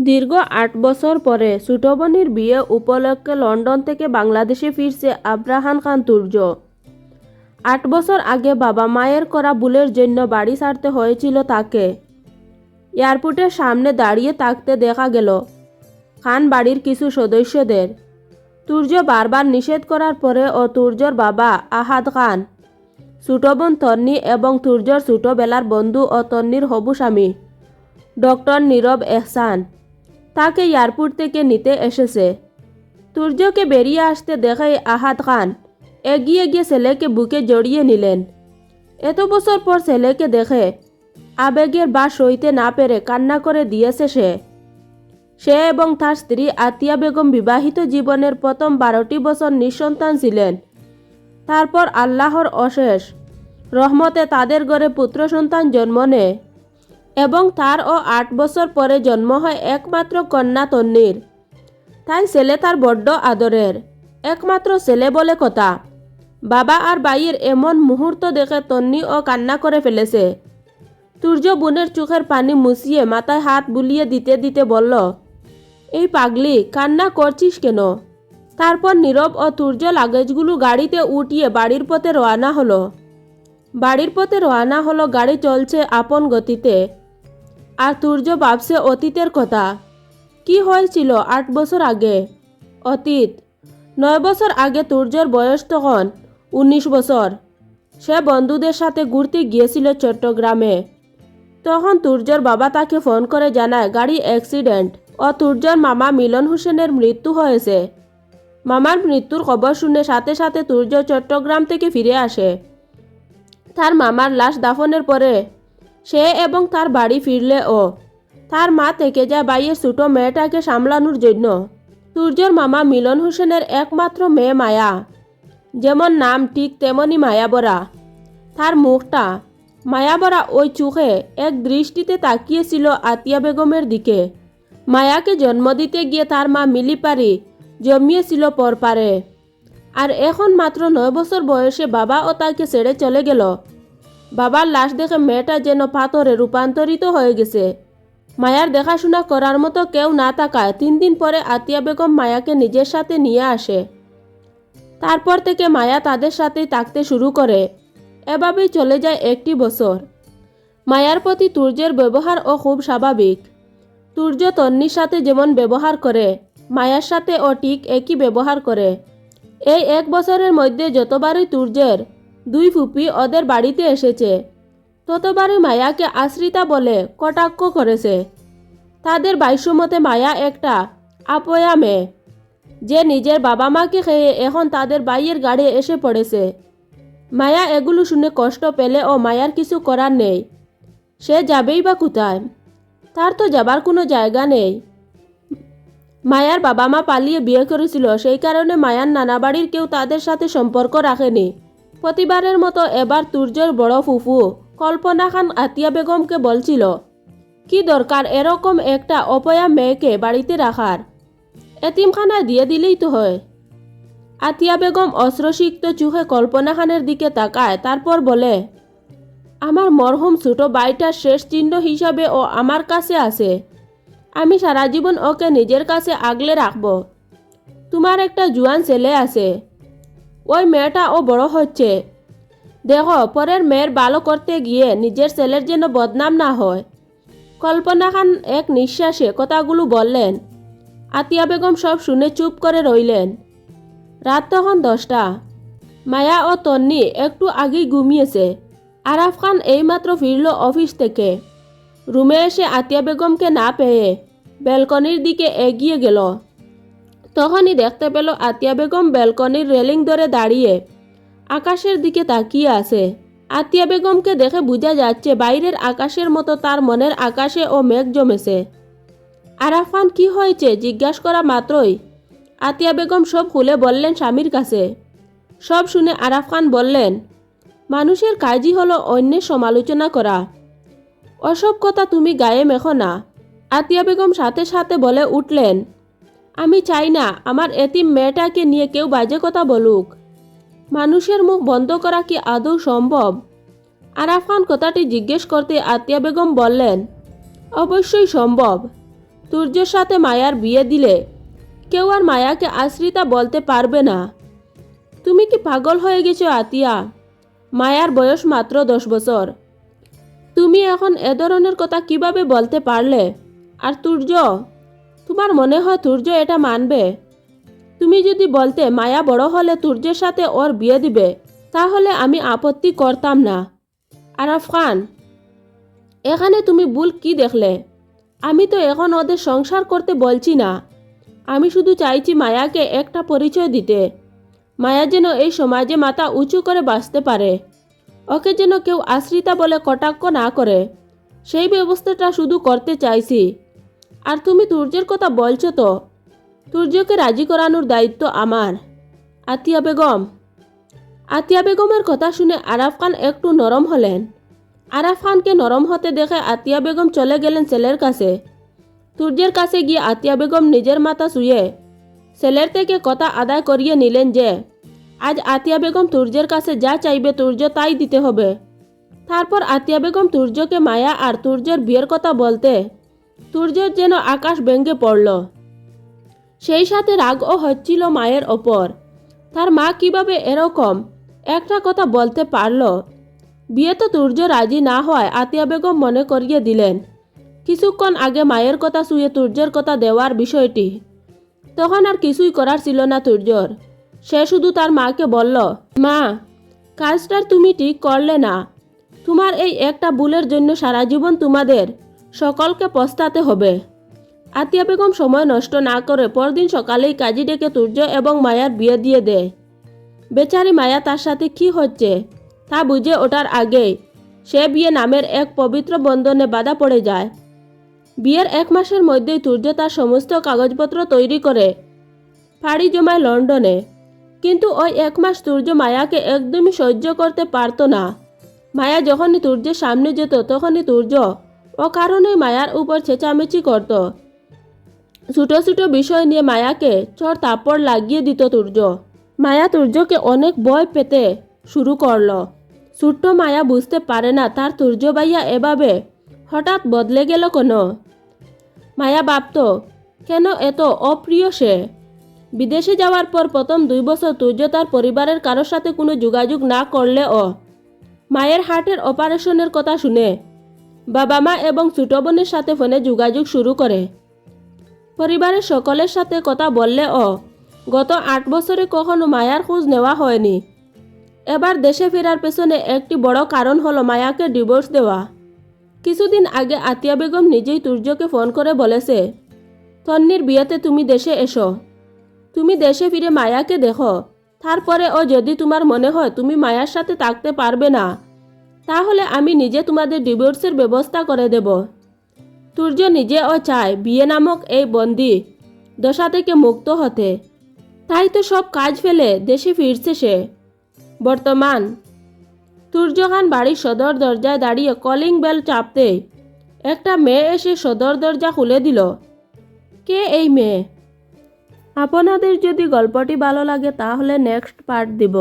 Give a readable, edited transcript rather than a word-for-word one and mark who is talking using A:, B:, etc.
A: দীর্ঘ ৮ বছর পরে ছোট বোনের বিয়ে উপলক্ষে লন্ডন থেকে বাংলাদেশে ফিরছে আব্রাহান খান তুর্য। ৮ বছর আগে বাবা মায়ের করা ভুলের জন্য বাড়ি ছাড়তে হয়েছিল তাকে। এয়ারপোর্টের সামনে দাঁড়িয়ে থাকতে দেখা গেল খান বাড়ির কিছু সদস্যদের। তুর্য বারবার নিষেধ করার পরেও তুর্যর বাবা আহাদ খান, ছোট বোন তন্নি এবং তুর্যর ছোটবেলার বন্ধু ও তন্নির হবু স্বামী ডক্টর নীরব এহসান তাকে এয়ারপোর্ট থেকে নিতে এসেছে। তুর্যকে বেরিয়ে আসতে দেখে আহাদ খান এগিয়ে গিয়ে ছেলেকে বুকে জড়িয়ে নিলেন। এত বছর পর ছেলেকে দেখে আবেগের বাস সইতে না পেরে কান্না করে দিয়েছে সে এবং তার স্ত্রী আতিয়া বেগম বিবাহিত জীবনের প্রথম 12টি বছর নিঃসন্তান ছিলেন। তারপর আল্লাহর অশেষ রহমতে তাদের ঘরে পুত্র সন্তান জন্ম নেয় এবং তারও 8 বছর পরে জন্ম হয় একমাত্র কন্যা তন্নির। তাই ছেলে তার বড্ড আদরের, একমাত্র ছেলে বলে কথা। বাবা আর ভাইয়ের এমন মুহূর্ত দেখে তন্নিও কান্না করে ফেলেছে। তুর্য বোনের চোখের পানি মুছিয়ে মাথায় হাত বুলিয়ে দিতে দিতে বলল, এই পাগলি, কান্না করছিস কেন? তারপর নীরব ও তুর্য লাগেজগুলো গাড়িতে উঠিয়ে বাড়ির পথে রওনা হলো। গাড়ি চলছে আপন গতিতে। আর তুর্য ভাবছে অতীতের কথা। কি হয়েছিল 8 বছর আগে? অতীত 9 বছর আগে তুর্যর বয়স তখন 19 বছর। সে বন্ধুদের সাথে ঘুরতে গিয়েছিল চট্টগ্রামে। তখন তুর্যর বাবা তাকে ফোন করে জানায় গাড়ি অ্যাক্সিডেন্ট ও তুর্যর মামা মিলন হোসেনের মৃত্যু হয়েছে। মামার মৃত্যুর খবর শুনে সাথে সাথে তুর্য চট্টগ্রাম থেকে ফিরে আসে। তার মামার লাশ দাফনের পরে সে এবং তার বাড়ি ফিরলেও তার মা থেকে যায় ভাইয়ের ছোট মেয়েটাকে সামলানোর জন্য। তুর্যর মামা মিলন হোসেনের একমাত্র মেয়ে মায়া, যেমন নাম ঠিক তেমনি মায়াবরা। তার মুখটা মায়াবরা, ওই চোখে এক দৃষ্টিতে তাকিয়েছিল আতিয়া বেগমের দিকে। মায়াকে জন্ম দিতে গিয়ে তার মা মিলিপারি জমিয়েছিল পরপারে। আর এখন মাত্র 9 বছর বয়সে বাবা ও তাকে ছেড়ে চলে গেল। বাবার লাশ দেখে মেয়েটা যেন পাথরে রূপান্তরিত হয়ে গেছে। মায়ার দেখাশোনা করার মতো কেউ না থাকায় 3 দিন পরে আতিয়া বেগম মায়াকে নিজের সাথে নিয়ে আসে। তারপর থেকে মায়া তাদের সাথেই থাকতে শুরু করে। এভাবেই চলে যায় 1টি বছর। মায়ার প্রতি তুর্যের ব্যবহারও খুব স্বাভাবিক। তুর্য তন্নির সাথে যেমন ব্যবহার করে, মায়ার সাথে ও ঠিক একই ব্যবহার করে। এই 1 বছরের মধ্যে যতবারই তুর্যের 2 ফুপি ওদের বাড়িতে এসেছে, ততবারই মায়াকে আশ্রিতা বলে কটাক্ষ করেছে। তাদের ভাষ্যমতে মায়া একটা আপয়া মেয়ে, যে নিজের বাবা মাকে খেয়ে এখন তাদের ভাইয়ের গাড়ি এসে পড়েছে। মায়া এগুলো শুনে কষ্ট পেলে ও মায়ার কিছু করার নেই। সে যাবেই বা কোথায়? তার তো যাবার কোনো জায়গা নেই। মায়ার বাবা মা পালিয়ে বিয়ে করেছিল, সেই কারণে মায়ার নানা বাড়ির কেউ তাদের সাথে সম্পর্ক রাখেনি। প্রতিবারের মতো এবার তুর্যর বড় ফুফু কল্পনা খান আতিয়া বেগমকে বলছিল, কি দরকার এরকম একটা অপয়া মেয়েকে বাড়িতে রাখার? এতিমখানায় দিয়ে দিলেই তো হয়। আতিয়া বেগম অশ্রুসিক্ত চোখে কল্পনা খানের দিকে তাকায়, তারপর বলে, আমার মরহুম ছোট ভাইটার শেষ চিহ্ন হিসাবে ও আমার কাছে আছে। আমি সারা জীবন ওকে নিজের কাছে আগলে রাখব। তোমার একটা জুয়ান ছেলে আছে, ওই মেয়েটা ও বড় হচ্ছে। দেখো, পরের মেয়ের ভালো করতে গিয়ে নিজের ছেলের যেন বদনাম না হয়। কল্পনা খান এক নিঃশ্বাসে কথাগুলো বললেন। আতিয়া বেগম সব শুনে চুপ করে রইলেন। রাত তখন 10টা। মায়া ও তন্নি একটু আগেই ঘুমিয়েছে। আরাফ খান এইমাত্র ফিরল অফিস থেকে। রুমে এসে আতিয়া বেগমকে না পেয়ে ব্যালকনির দিকে এগিয়ে গেল। তখনই দেখতে পেল আতিয়া বেগম ব্যালকনির রেলিং ধরে দাঁড়িয়ে আকাশের দিকে তাকিয়ে আছে। আতিয়া বেগমকে দেখে বোঝা যাচ্ছে বাইরের আকাশের মতো তার মনের আকাশে ও মেঘ জমেছে। আরাফ খান কি হয়েছে জিজ্ঞাসা করা মাত্রই আতিয়া বেগম সব খুলে বললেন স্বামীর কাছে। সব শুনে আরাফ খান বললেন, মানুষের কাজই হলো অন্যের সমালোচনা করা। ওসব কথা তুমি গায়ে মেখো না। আতিয়া বেগম সাথে সাথে বলে উঠলেন, আমি চাই না আমার এতিম মেয়েটাকে নিয়ে কেউ বাজে কথা বলুক। মানুষের মুখ বন্ধ করা কি আদৌ সম্ভব? আরাফ খান কথাটি জিজ্ঞেস করতে আতিয়া বেগম বললেন, অবশ্যই সম্ভব। তুর্যর সাথে মায়ার বিয়ে দিলে কেউ আর মায়াকে আশ্রিতা বলতে পারবে না। তুমি কি পাগল হয়ে গেছো আতিয়া? মায়ার বয়স মাত্র 10 বছর। তুমি এখন এ ধরনের কথা কিভাবে বলতে পারলে? আর তুর্য, তোমার মনে হয় তুর্য এটা মানবে? তুমি যদি বলতে মায়া বড় হলে তুর্যের সাথে ওর বিয়ে দিবে, তাহলে আমি আপত্তি করতাম না। আরাফ খান, এখানে তুমি ভুল কি দেখলে? আমি তো এখন ওদের সংসার করতে বলছি না। আমি শুধু চাইছি মায়াকে একটা পরিচয় দিতে। মায়া যেন এই সমাজে মাথা উঁচু করে বাঁচতে পারে। ওকে যেন কেউ আশ্রিতা বলে কটাক্ষ না করে, সেই ব্যবস্থাটা শুধু করতে চাইছি। আর তুমি তুর্যের কথা বলছো তো? তুর্যকে রাজি করানোর দায়িত্ব আমার। আতিয়া বেগম। আতিয়া বেগমের কথা শুনে আরাফ খান একটু নরম হলেন। আরাফ খানকে নরম হতে দেখে আতিয়া বেগম চলে গেলেন ছেলের কাছে। তুর্যের কাছে গিয়ে আতিয়া বেগম নিজের মাথা শুয়ে ছেলের থেকে কথা আদায় করিয়ে নিলেন যে আজ আতিয়া বেগম তুর্যের কাছে যা চাইবে তুর্য তাই দিতে হবে। তারপর আতিয়া বেগম তুর্যকে মায়া আর তুর্যের বিয়ের কথা বলতে তুর্যের যেন আকাশ ভেঙে পড়ল। সেই সাথে রাগও হচ্ছিল মায়ের ওপর। তার মা কিভাবে এরকম একটা কথা বলতে পারল? বিয়ে তো তুর্য রাজি না হওয়ায় আতিয়া বেগম মনে করিয়ে দিলেন কিছুক্ষণ আগে মায়ের কথা শুয়ে তুর্যের কথা দেওয়ার বিষয়টি। তখন আর কিছুই করার ছিল না তুর্যর। সে শুধু তার মাকে বলল, মা, কাজটার তুমি ঠিক করলে না। তোমার এই একটা ভুলের জন্য সারা জীবন তোমাদের সকলকে পস্তাতে হবে। আতিয়া বেগম সময় নষ্ট না করে পরদিন সকালেই কাজী ডেকে তুর্য এবং মায়ার বিয়ে দিয়ে দেয়। বেচারি মায়া তার সাথে কি হচ্ছে তা বুঝে ওঠার আগেই সে বিয়ে নামের এক পবিত্র বন্ধনে বাধা পড়ে যায়। বিয়ের 1 মাসের মধ্যেই তুর্য তার সমস্ত কাগজপত্র তৈরি করে পাড়ি জমায় লন্ডনে। কিন্তু ওই 1 মাস তুর্য মায়াকে একদমই সহ্য করতে পারত না। মায়া যখনই তুর্যের সামনে যেত তখনই তুর্য ও কারণেই মায়ার উপর চেঁচামেচি করত। ছোটো ছোটো বিষয় নিয়ে মায়াকে চড় থাপ্পড় লাগিয়ে দিত তুর্য। মায়া তুর্যকে অনেক ভয় পেতে শুরু করলো। ছোট্ট মায়া বুঝতে পারে না তার তুর্য ভাইয়া এভাবে হঠাৎ বদলে গেল কেন। মায়া ভাবত কেন এত অপ্রিয় সে। বিদেশে যাওয়ার পর প্রথম 2 বছর তুর্য তার পরিবারের কারোর সাথে কোনো যোগাযোগ না করলেও মায়ের হার্টের অপারেশনের কথা শুনে বাবা মা এবং ছোট বোনের সাথে ফোনে যোগাযোগ শুরু করে। পরিবারের সকলের সাথে কথা বললেও গত 8 বছরে কখনো মায়ার খোঁজ নেওয়া হয়নি। এবার দেশে ফেরার পেছনে একটি বড় কারণ হলো মায়াকে ডিভোর্স দেওয়া। কিছুদিন আগে আতিয়া বেগম নিজেই তুর্যকে ফোন করে বলেছে, তন্নির বিয়েতে তুমি দেশে এসো। তুমি দেশে ফিরে মায়াকে দেখো। তারপরে ও যদি তোমার মনে হয় তুমি মায়ার সাথে থাকতে পারবে না, তাহলে আমি নিজে তোমাদের ডিভোর্সের ব্যবস্থা করে দেব। তুর্য নিজেও চায় বিয়ে নামক এই বন্দি দশা থেকে মুক্ত হতে। তাই তো সব কাজ ফেলে দেশে ফিরছে সে। বর্তমান তুর্য খান বাড়ির সদর দরজায় দাঁড়িয়ে কলিং বেল চাপতে একটা মেয়ে এসে সদর দরজা খুলে দিল। কে এই মেয়ে? আপনাদের যদি গল্পটি ভালো লাগে তাহলে নেক্সট পার্ট দিব।